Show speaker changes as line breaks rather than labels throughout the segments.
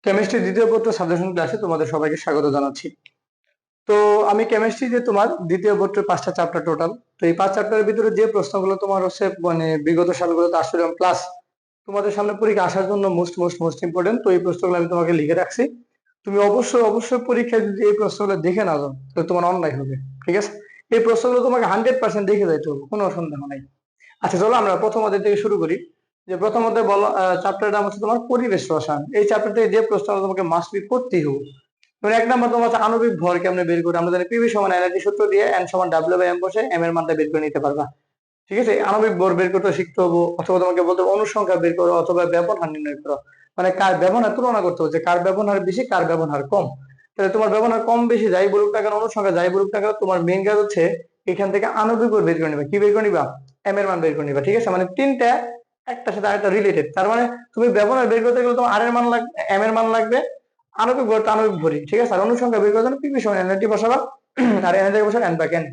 Chemistry দ্বিতীয় পত্র suggestion ক্লাসে তোমাদের সবাইকে স্বাগত জানাচ্ছি। তো আমি কেমিস্ট্রি যে তোমার দ্বিতীয় পত্রের 5টা চ্যাপ্টার টোটাল। তো এই 5 চ্যাপ্টারের ভিতরে যে প্রশ্নগুলো তোমার হচ্ছে মানে বিগত সালগুলোতে আসলে প্লাস তোমাদের সামনে পরীক্ষা আসার জন্য মোস্ট ইম্পর্টেন্ট, তো এই প্রশ্নগুলো আমি তোমাকে লিখে রাখছি। তুমি অবশ্যই পরীক্ষায় যদি এই প্রশ্নগুলো দেখে না যাও তাহলে তোমার অন্যায় হবে, ঠিক আছে? এই প্রশ্নগুলো তোমাকে 100% দেখে যাইতে হবে, কোনো সন্দেহ নাই। আচ্ছা চলো আমরা প্রথম অধ্যায় থেকে শুরু করি। যে প্রথম অধ্যায় বলো, চ্যাপ্টারটার নাম হচ্ছে তোমার পরিবেশ রসায়ন। এই চ্যাপ্টার থেকে যে প্রশ্নটা তোমাকে মাস্ট বি করতেই হবে। মানে এক নাম্বার তোমার হচ্ছে আণবিক ভর কেমনে বের করে, আমরা জানি পিভি সমান এনার্জি সূত্র দিয়ে এন সমান ডাব্লিউ বাই এম বসে এম এর মানটা বের করে নিতে পারবা, ঠিক আছে? আণবিক ভর বের করতে শিখতে হবো, অথবা তোমাকে বলতে হবে অনুসংখ্যা বের করো অথবা ব্যবহার নির্ণয় করো। মানে কার ব্যবহার তুলনা করতে হচ্ছে, কার ব্যবহার বেশি কার ব্যবহার কম। তাহলে তোমার ব্যবহার কম বেশি যাই বলুক না কেন, অনুসংখ্যা যাই বলুক না কেন, তোমার মেইন কাজ হচ্ছে এখান থেকে আণবিক ভর বের করে নিবা। কি বের করে নিবা? এম এর মান বের করে নিবা, ঠিক আছে? মানে তিনটা একটার সাথে আরেকটা রিলেটেড। তার মানে তুমি ব্যবহার বের করতে গেলে তোমার আর এর মান লাগবে, এম এর মান লাগবে, আণবিক ভর আণবিক ভরই, ঠিক আছে? আর অনুসংখ্যা বের করার জন্য পিভি সমান এনার্জি বসাবা, আর এনার্জি বসাবে এন বাই এন।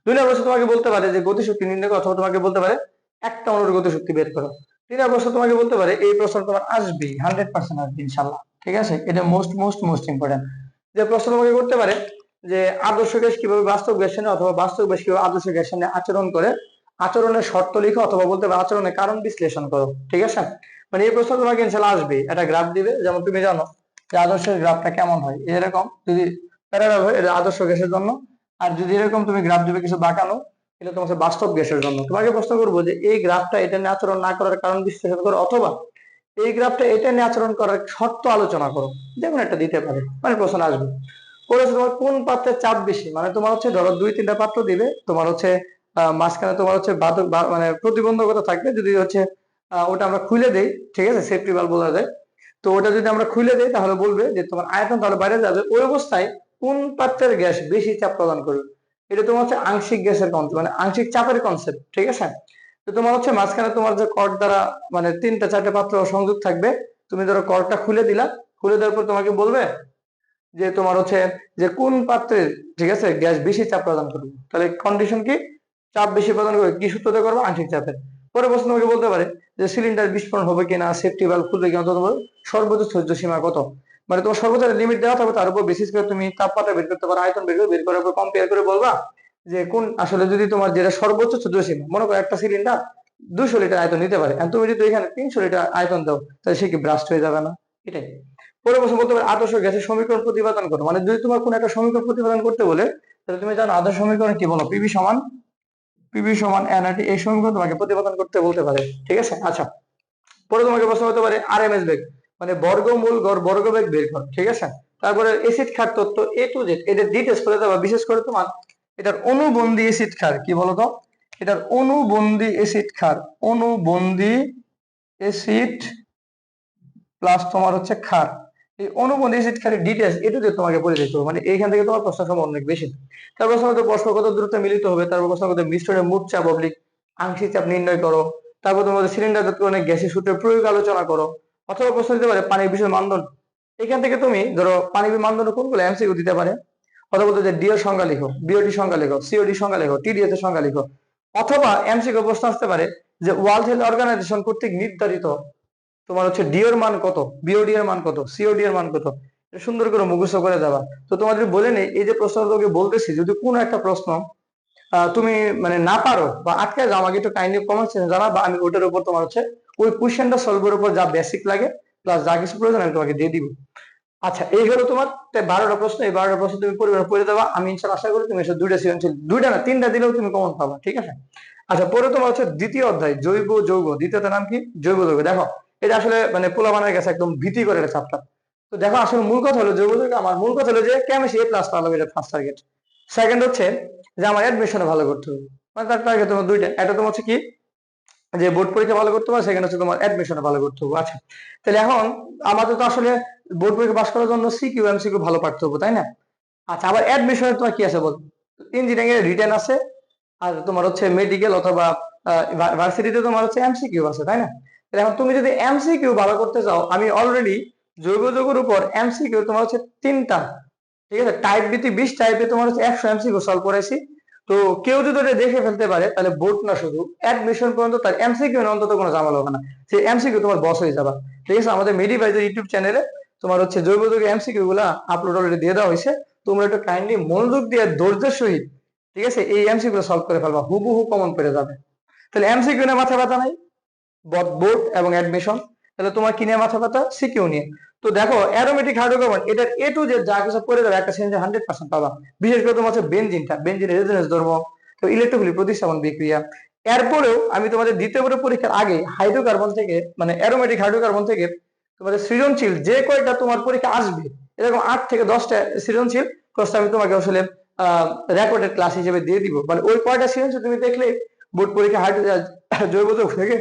দুই নম্বর প্রশ্ন তোমাকে বলতে পারে যে গতিশক্তি নির্ণয় করো, অথবা তোমাকে বলতে পারে একটা অণুর গতিশক্তি বের করো। তিন নম্বর প্রশ্ন তোমাকে বলতে পারে, এই প্রশ্ন তোমার আসবে 100% আসবে ইনশাল্লাহ, ঠিক আছে? এটা মোস্ট ইম্পর্টেন্ট। যে প্রশ্ন তোমাকে করতে পারে যে আদর্শ গ্যাস কিভাবে বাস্তব গ্যাসের সামনে অথবা বাস্তব গ্যাস কিভাবে আদর্শ গ্যাসের সামনে আচরণ করে, আচরণের শর্ত লিখো, অথবা বলতে পারে আচরণের কারণ বিশ্লেষণ করো, ঠিক আছে? মানে এই প্রশ্ন তোমাকে ইনশাল্লাহ আসবে। একটা গ্রাফ দিবে, যেমন তুমি জানো যে আদর্শের গ্রাফটা কেমন হয়, এরকম যদি প্যারালাল হয় এটা আদর্শ গ্যাসের জন্য, আর যদি এরকম তুমি গ্রাফ দিবে কিছু বাঁকানো, এটা তোমার বাস্তব গ্যাসের জন্য। তোমাকে প্রশ্ন করবো যে এই গ্রাফটা এটা নিয়ে আচরণ না করার কারণ বিশ্লেষণ করো, অথবা এই গ্রাফটা এটা নিয়ে আচরণ করার শর্ত আলোচনা করো, যেমন একটা দিতে পারে, মানে প্রশ্ন আসবে। পরে তোমার কোন পাত্রের চাপ বেশি, মানে তোমার হচ্ছে ধরো 2-3টা পাত্র দিবে, তোমার হচ্ছে মাঝখানে তোমার হচ্ছে বাধক মানে প্রতিবন্ধকতা থাকবে, যদি হচ্ছে ওটা আমরা খুলে দেই, ঠিক আছে? সেফটি ভালভ বলা যায়। তো ওটা যদি আমরা খুলে দেই তাহলে বলবে যে তোমার আয়তন তাহলে বাইরে যাবে, ওই অবস্থায় কোন পাত্রের গ্যাস বেশি চাপ প্রদান করবে। এটা তোমার হচ্ছে আংশিক গ্যাসের কনসেপ্ট, মানে আংশিক চাপের কনসেপ্ট, ঠিক আছে? তো তোমার হচ্ছে মাঝখানে তোমার যে কর্ড দ্বারা মানে 3-4টে পাত্র সংযোগ থাকবে, তুমি ধরো কর্ডটা খুলে দিলা, খুলে দেওয়ার পর তোমাকে বলবে যে তোমার হচ্ছে যে কোন পাত্রের, ঠিক আছে, গ্যাস বেশি চাপ প্রদান করবে। তাহলে কন্ডিশন কি? চাপ বেশি প্রদান করবে কি সূত্রতে করবে? আংশিক চাপের। পরে প্রশ্ন তোমাকে বলতে পারে যে সিলিন্ডার বিস্ফোরণ হবে কিনা, সেফটি ভালভ খুলবে কিনা, তোমার সর্বোচ্চ সহ্য সীমা কত। মানে তোমার সর্বোচ্চ লিমিট দেওয়া থাকবে, তার উপর বেসিস করে তুমি তাপমাত্রা বের করতে পারো, আয়তন বের করার পর কম্পেয়ার করে বলবা যে কোন আসলে যদি তোমার যেটা সর্বোচ্চ সহ্য সীমা, মনে করো একটা সিলিন্ডার 200 লিটার আয়তন নিতে পারে, আর তুমি যদি এখানে 300 লিটার আয়তন দাও তাহলে সে কি ব্রাস্ট হয়ে যাবে না? এটাই। পরে প্রশ্ন বলতে পারে আদর্শ গ্যাসের সমীকরণ প্রতিপাদন করো। মানে যদি তোমার কোন একটা সমীকরণ প্রতিপাদন করতে বলে, তাহলে তুমি জানো আদর্শ সমীকরণ কি? বলো পিভি সমান এনআরটি, এই সমীকরণ তোমাকে প্রতিপাদন করতে বলতে পারে, ঠিক আছে? আচ্ছা, পরে তোমাকে প্রশ্ন হতে পারে আরএমএস বেগ, মানে বর্গমূল গড় বর্গবেগ বের কর, ঠিক আছে? তারপরে এসিড ক্ষার তত্ত্ব এ টু জেড এটা ডিটেইলস করে দেওয়া, বিশেষ করে তোমার এটার অণুবন্ধী এসিড ক্ষার কি বলতো, এটার অণুবন্ধী এসিড ক্ষার, অণুবন্ধী এসিড প্লাস তোমার হচ্ছে ক্ষার, এই অনুবন্ধী এসিড ক্ষারের ডিটেইলস এটু দিয়ে তোমাকে পড়ে দিতে হবে। মানে এইখান থেকে তোমার প্রশ্ন সম্ভাবনা অনেক বেশি। তারপর প্রশ্ন হতে পরস্পর কত দূরত্বে মিলিত হবে, তারপর প্রশ্ন হতে মিশ্রণের মোট চাপ অবলিক আংশিক চাপ নির্ণয় করো, তারপর তোমাদের সিলিন্ডার জাতকরণের গ্যাসের সূত্রের প্রয়োগ আলোচনা করো, অথবা প্রশ্ন দিতে পারে পানির বিশুদ্ধ মানদণ্ড। এখান থেকে তুমি ধরো পানির মানদণ্ড কোনগুলো এমসিকিউ দিতে পারে, অথবা বলতে যে ডি এর সংজ্ঞা লিখো, বিওডি সংজ্ঞা লিখো, সিওডি সংজ্ঞা লিখো, টিডিএস এর সংজ্ঞা লিখো। অথবা এমসিকিউ প্রশ্ন আসতে পারে যে ওয়ার্ল্ড হেলথ অর্গানাইজেশন কর্তৃক নির্ধারিত তোমার হচ্ছে ডি এর মান কত, বিওডি এর মান কত, সিওডি এর মান কত, এটা সুন্দর করে মুখস্থ করে দেওয়া। তো তোমাদের বলে নেই, এই যে প্রশ্ন তোকে বলতেছি, যদি কোনো একটা প্রশ্ন তুমি মানে না পারো বা আটকে যাও, আমাকে একটু কাইন্ডলি কমেন্ট সেকশনে জানাবা, আমি ওটার উপর তোমার হচ্ছে ওই কোশ্চেনটা সলভের উপর যা বেসিক লাগে প্লাস যা কিছু প্রয়োজন আমি তোমাকে দিয়ে দিব। আচ্ছা, এই হলো তোমার 12টা প্রশ্ন। এই 12টা প্রশ্ন তুমি পরিবার পড়ে দেবা, আমি ইনশাআল্লাহ আশা করি তুমি এসে দুইটা সৃজনশীল, দুইটা না 3টা দিলেও তুমি কমন পাবা, ঠিক আছে? আচ্ছা, পরে তোমার হচ্ছে দ্বিতীয় অধ্যায় জৈব যৌগ, দ্বিতীয়টার নাম কি? জৈব যৌগ। দেখো এটা আসলে মানে পোলাপানের কাছে একদম ভীতি করে এটা চ্যাপ্টার। তো দেখো আসলে মূল কথা হলো জৈব যৌগ, আমার মূল কথা হলো যে কেমিস্ট্রি এ প্লাস পাওয়া এটা ফার্স্ট টার্গেট। সেকেন্ড হচ্ছে যে আমার অ্যাডমিশনে ভালো করতে হবে, মানে তার টার্গেট তোমার দুইটা, একটা তোমার হচ্ছে কি যে বোর্ড পরীক্ষা ভালো করতে হবে, সেখানে হচ্ছে তোমার অ্যাডমিশনে ভালো করতে হবে। আচ্ছা, তাহলে এখন আমাদের তো আসলে বোর্ড পরীক্ষা পাস করার জন্য সিকিউ এমসিকিউ ভালো পারতে হবে, তাই না? আচ্ছা, আবার অ্যাডমিশনে তোমার কি আছে বল? ইঞ্জিনিয়ারিং এর রিটেন আছে, আর তোমার হচ্ছে মেডিকেল অথবা ভার্সিটিতে তোমার হচ্ছে এমসিকিউ আছে, তাই না? তাহলে এখন তুমি যদি এমসিকিউ ভালো করতে চাও, আমি অলরেডি জৈব যৌগের উপর এমসিকিউ তোমার হচ্ছে 3টা, ঠিক আছে? টাইপ বিতে 20 টাইপে তোমার হচ্ছে 100 এমসিকিউ সলভ করেছি। তো কেউ যদি এটা দেখে ফেলতে পারে তাহলে বোর্ড না শুধু অ্যাডমিশন পর্যন্ত তার এমসিকিউ অন্তত কোনো ঝামেলা হবে না, সেই এমসিকিউ তোমার বস হয়ে যাবে। ঠিক আছে, আমাদের মেডি ভাইদের ইউটিউব চ্যানেলে তোমার হচ্ছে জৈব যৌগের এমসিকিউ গুলা আপলোড অলরেডি দিয়ে দেওয়া হয়েছে। তোমরা একটু কাইন্ডলি মনোযোগ দিয়ে ধৈর্যের সহিত, ঠিক আছে, এই এমসিকিউ গুলো সলভ করে ফেলবা, হুবহু কমন পেরে যাবে। তাহলে এমসিকিউ নিয়ে মাথা ব্যথা নাই, বোর্ড এবং অ্যাডমিশন। তাহলে তোমার কি নিয়ে মাথা ব্যথা? সিকিউ নিয়ে। তো দেখো অ্যারোমেটিক হাইড্রোকার্বন এটার এ টু জেড যা কিছু পড়ে যাবে একটা সেন্সে 100% পাবা। বিশেষ করে তোমার হচ্ছে বেনজিনের রেজোনেন্স ধর্ম, তো ইলেকট্রোফিলিক প্রতিস্থাপন বিক্রিয়া। এরপরেও আমি তোমাদের দ্বিতীয় বছর পরীক্ষার আগে হাইড্রোকার্বন থেকে মানে অ্যারোমেটিক হাইড্রোকার্বন থেকে তোমাদের সৃজনশীল যে কয়টা তোমার পরীক্ষা আসবে, এরকম 8 থেকে 10টা সৃজনশীল প্রশ্ন আমি তোমাকে আসলে রেকর্ডেড ক্লাস হিসেবে দিয়ে দিব। মানে ওই কয়টা সৃজনশীল তুমি দেখলে বোর্ড পরীক্ষা জৈব যৌগ থেকে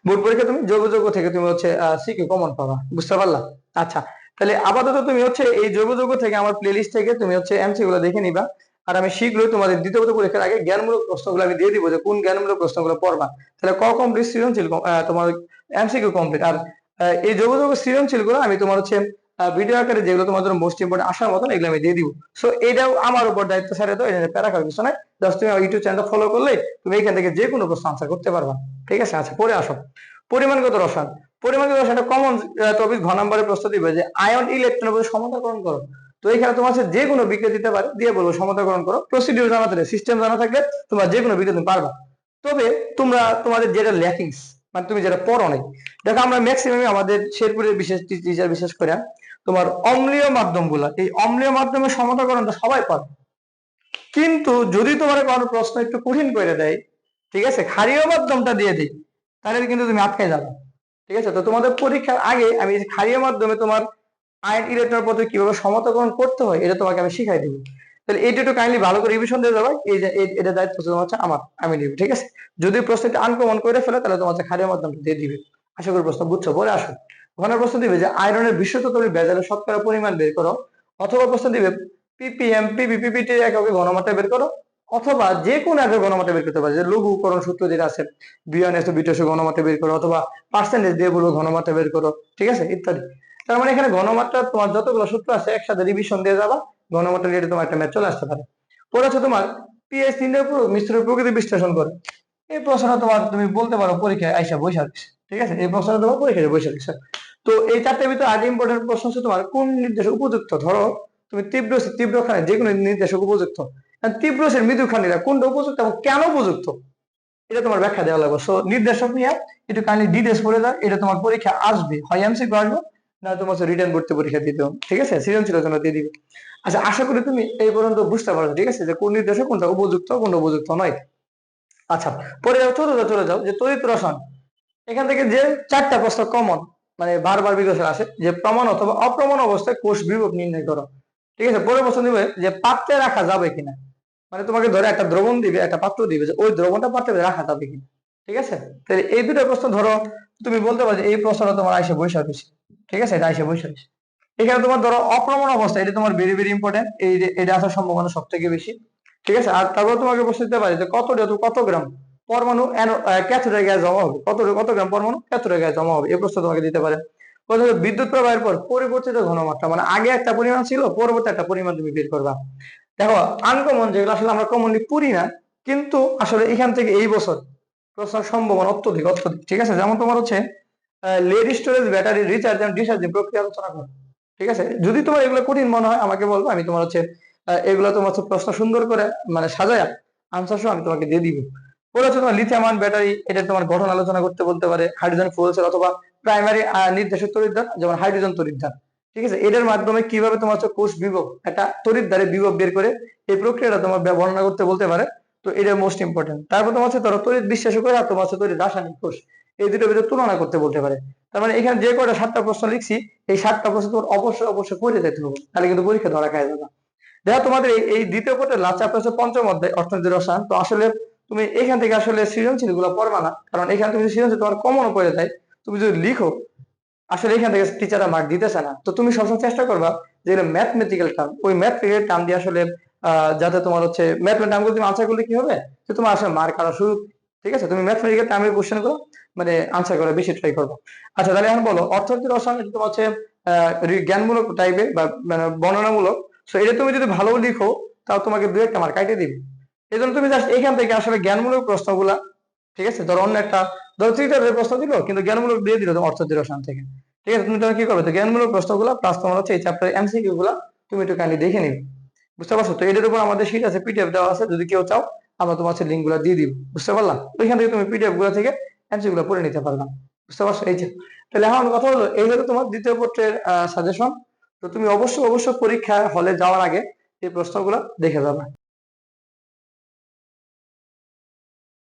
বোর্ড পরীক্ষা তুমি জৈব যৌগ থেকে তুমি হচ্ছে সিকিউ কমন পাবা। বুঝতে পারলা? আচ্ছা, তাহলে আপাতত তুমি হচ্ছে এই জৈব যৌগ থেকে আমার প্লেলিস্ট থেকে তুমি হচ্ছে এমসি গুলো দেখে নিবা। আর আমি শীঘ্রই তোমাদের দ্বিতীয় পরীক্ষার আগে জ্ঞানমূলক প্রশ্নগুলো আমি দিয়ে দিব যে কোন জ্ঞানমূলক প্রশ্নগুলো পড়বা। তাহলে ক কমপ্লিট সৃজনশীল তোমার এমসিকিউ কমপ্লিট। আর এই জৈব যৌগ সৃজনশীল গুলো আমি তোমার হচ্ছে ভিডিও আকারে যেগুলো তোমার জন্য মোস্ট ইম্পর্টেন্ট আসার মতন এগুলো আমি দিয়ে দিব। সো এটাও আমার উপর দায়িত্ব ছেড়ে দাও, এটা প্যারা খাওয়ার কিছু নাই। জাস্ট তুমি ইউটিউব চ্যানেলটা ফলো করলে তুমি এখান থেকে যে কোনো প্রশ্ন আনসার করতে পারবা। ঠিক আছে? আচ্ছা, পরে আসো পরিমাণগত রসায়ন। পরিমাণগত রসায়ন একটা কমন টপিক, ঘ নম্বরের প্রশ্ন দিবে যে আয়ন ইলেকট্রনের মধ্যে সমতাকরণ করো। তো এখানে তোমার যে কোনো বিক্রিয়া দিতে পারে, দিয়ে বলবো সমতাকরণ করো। প্রসিডিউর জানা থাকলে, সিস্টেম জানা থাকলে তোমার যে কোনো বিক্রিয়া তুমি পারবা। তবে তোমাদের যেটা ল্যাকিংস, মানে তুমি যেটা পড়ো নাই, দেখো আমরা ম্যাক্সিমাম আমাদের শেরপুরের বিশেষ টিচার বিশেষ করে তোমার অম্লীয় মাধ্যম গুলা, এই অম্লীয় মাধ্যমের সমতাকরণটা সবাই পারে। কিন্তু যদি তোমার কোনো প্রশ্ন একটু কঠিন করে দেয়, ঠিক আছে, ক্ষারীয় মাধ্যমটা দিয়ে দিই, তাহলে কিন্তু তুমি আটকে যাবে। ঠিক আছে? তো তোমাদের পরীক্ষার আগে আমি ক্ষারীয় মাধ্যমে তোমার আয়ন ইলেকট্রন পদ্ধতি কিভাবে সমতাকরণ করতে হয় এটা তোমাকে আমি শিখাই দিব। তাহলে এইটা একটু কাইন্ডলি ভালো করে রিভিশন দিয়ে যাবে। এই যে এটা দায়িত্ব তোমার হচ্ছে আমার, আমি নিব। ঠিক আছে? যদি প্রশ্নটা আনকমন করে ফেলে তাহলে তোমার ক্ষারীয় মাধ্যমটা দিয়ে দিবে। আশা করি প্রশ্ন বুঝছো। পরে আসো, ঘনের প্রশ্ন দিবে যে আয়রনের বিশুদ্ধ তরল ভেজালের শতকরা পরিমাণ বের করো। অথবা প্রশ্ন দিবে পিপিএম পিপি পিপিটি এককে ঘনমাত্রা বের করো। অথবা যে কোনো একটা ঘনমাত্রা বের করতে পারে, যে লঘুকরণ সূত্র যেটা আছে বিয়ানেস বিটস ঘনমাত্রা বের করো, অথবা পার্সেন্টেজ দিয়ে বলবো ঘনমাত্রা বের করো। ঠিক আছে? ইত্যাদি। তার মানে এখানে ঘনমাত্রা তোমার যতগুলো সূত্র আছে একসাথে রিভিশন দিয়ে যাবা, ঘনমাত্রা রিলেটেড তোমার একটা ম্যাথ চলে আসতে পারে। পরে হচ্ছে তোমার পিএইচ 3 এর মিশ্রণের প্রকৃতি বিশ্লেষণ করে। এই প্রশ্নটা তোমার তুমি বলতে পারো পরীক্ষায় আইসা বসে আছে। ঠিক আছে? এই প্রশ্নটা তোমার পরীক্ষায় বসে আছে। তো এই চারটের ভিতরে আগে ইম্পর্টেন্ট প্রশ্ন হচ্ছে তোমার কোন নির্দেশক উপযুক্ত। ধরো তুমি তীব্রখানে যে কোনো নির্দেশক উপযুক্ত, তীব্রসের মৃদুখানিরা কোনটা উপযুক্ত এবং কেন উপযুক্ত, এটা তোমার ব্যাখ্যা দেওয়া লাগবে। সো নির্দেশক নিয়ে একটু কাইন্ডলি ডিটেলস পড়ে দাও। এটা তোমার পরীক্ষা আসবে, হয় এমসিকিউ আসবে, না তোমার রিটার্ন ভর্তি পরীক্ষা দিতে হবে। ঠিক আছে? সৃজনশীলের জন্য দিয়ে দিবে। আচ্ছা, আশা করি তুমি এই পর্যন্ত বুঝতে পারছো। ঠিক আছে? যে কোন নির্দেশক কোনটা উপযুক্ত কোনটা উপযুক্ত নয়। আচ্ছা, পরে চলে যাও যে তড়িৎ রসায়ন। এখান থেকে যে 4টা প্রশ্ন কমন, মানে বারবার বিকশন আসে, যে প্রমাণ অথবা অপ্রমাণ অবস্থায় কোষ বিভব নির্ণয় করো। ঠিক আছে? পরে প্রশ্ন দিবে যে পাত্রে রাখা যাবে কিনা। মানে তোমাকে ধরে একটা দ্রবণ দিবে, একটা পাত্র দিবে, যে ওই দ্রবণটা পাত্রে রাখা যাবে কিনা। ঠিক আছে? তাহলে এই দুটো প্রশ্ন ধরো তুমি বলতে পারো যে এই প্রশ্নটা তোমার আইসে বৈশা হয়েছে। ঠিক আছে? এটা আইসে বৈশা হয়েছে। এখানে তোমার ধরো অপ্রমাণ অবস্থা, এটা তোমার ভেরি ভেরি ইম্পর্টেন্ট, এটা আসার সম্ভাবনা সব থেকে বেশি। ঠিক আছে? আর তারপর তোমাকে প্রশ্ন দিতে পারে যে কত গ্রাম পরমাণু ক্যাথোডের গ্যাস জমা হবে, কত গ্রাম পরমাণু ক্যাথোডের গ্যাস জমা হবে, এই প্রশ্ন তোমাকে দিতে পারে। বিদ্যুৎ প্রবাহের পর পরিবর্তিত ঘনমাত্রা, মানে আগে একটা পরিমাণ ছিল, পরবর্তী একটা পরিমাণ তুমি বের করবা। দেখো আনকমন যেগুলো আসলে আমরা কমনলি পড়ি না, কিন্তু আসলে এখান থেকে এই বছর প্রশ্নের সম্ভাবনা অত্যধিক। ঠিক আছে? যেমন তোমার হচ্ছে lead storage battery recharge and discharging প্রক্রিয়া আলোচনা করো। ঠিক আছে? যদি তোমার এগুলো কঠিন মনে হয় আমাকে বলবো, আমি তোমার হচ্ছে এগুলো তোমার হচ্ছে প্রশ্ন সুন্দর করে মানে সাজায়া আনসার সহ আমি তোমাকে দিয়ে দিব। পরে হচ্ছে তোমার লিথিয়াম আয়ন ব্যাটারি, এটা তোমার গঠন আলোচনা করতে বলতে পারে। হাইড্রোজেন ফুয়েল সেল অথবা প্রাইমারি নির্দেশক তড়িৎদ্বার, যেমন হাইড্রোজেন তড়িৎদ্বার। ঠিক আছে? এটার মাধ্যমে কিভাবে তোমার হচ্ছে কোষ বিভব, একটা তড়িৎদ্বারে বিভব বের করে এই প্রক্রিয়াটা তোমার বর্ণনা করতে বলতে পারে। তো এটা মোস্ট ইম্পর্টেন্ট। তারপর তোমার হচ্ছে ধরো তড়িৎ বিশ্বাস করে আর তোমার হচ্ছে তড়িৎ রাসায়নিক কোষ, এই দুটোর ভিতরে তুলনা করতে বলতে পারে। তার মানে এখানে যে কয়টা 7টা প্রশ্ন লিখছি, এই 7টা প্রশ্ন তোমার অবশ্যই পড়ে যেতে হবে, তাহলে কিন্তু পরীক্ষা ধরা খায় যাবে। দেখো তোমাদের এই দ্বিতীয় পত্রের লাস্ট চ্যাপ্টার হচ্ছে পঞ্চম অধ্যায় অর্থনীতি রসায়ন। তো আসলে তুমি এখান থেকে আসলে সৃজনশীল গুলো পড়বা না, কারণ এখান থেকে সৃজনশীল তোমার কমন পড়ে যায়। তুমি যদি লিখো, আসলে এখান থেকে টিচাররা মার্ক দিতেছে না। তো তুমি সবসময় চেষ্টা করবা যে ম্যাথমেটিক্যাল টার্ম, ওই ম্যাথমেটিক্যাল টার্ম দিয়ে আসলে যাতে তোমার হচ্ছে ম্যাথমেটিক্যাল টার্ম গুলো তুমি আনসার করলে কি হবে, যে তোমার আসলে মার্ক আনা শুরু। ঠিক আছে? তুমি ম্যাথমেটিক্যাল টার্মের কোশ্চেন গুলো মানে আনসার করা বেশি ট্রাই করবো। আচ্ছা, তাহলে এখন বলো অর্থনীতি রসায়ন তোমার হচ্ছে জ্ঞানমূলক টাইপের বা মানে বর্ণনামূলক। সো এটা তুমি যদি ভালো লিখো তাও তোমাকে 2-1 মার্ক কাটিয়ে দিবে। এই জন্য তুমি জাস্ট এখান থেকে আসলে জ্ঞানমূলক প্রশ্নগুলা, ঠিক আছে, ধরো অন্য একটা ধরো ত্রিটার প্রশ্ন দিল কিন্তু জ্ঞানমূলক দিয়ে দিল অর্থ রসায়ন থেকে, ঠিক আছে? তুমি তখন কি করবে, তো জ্ঞানমূলক প্রশ্নগুলো প্লাস তোমার হচ্ছে এই চ্যাপ্টার এমসিকিউ গুলা তুমি একটু কাইন্ডলি দেখে নিবে, বুঝতে পারছো? তো এটার উপর আমাদের শীট আছে, পিডিএফ দেওয়া আছে, যদি কেউ চাও আমরা তোমার লিঙ্ক গুলা দিয়ে দিব, বুঝতে পারলাম? ওইখান থেকে তুমি পিডিএফ গুলা থেকে এমসিকিউ গুলা পড়ে নিতে পারবা, বুঝতে পারছো? এই যে, তাহলে এখন কথা হলো এই হলো তোমার দ্বিতীয় পত্রের সাজেশন। তো তুমি অবশ্যই পরীক্ষা হলে যাওয়ার আগে এই প্রশ্নগুলো দেখে যাবে।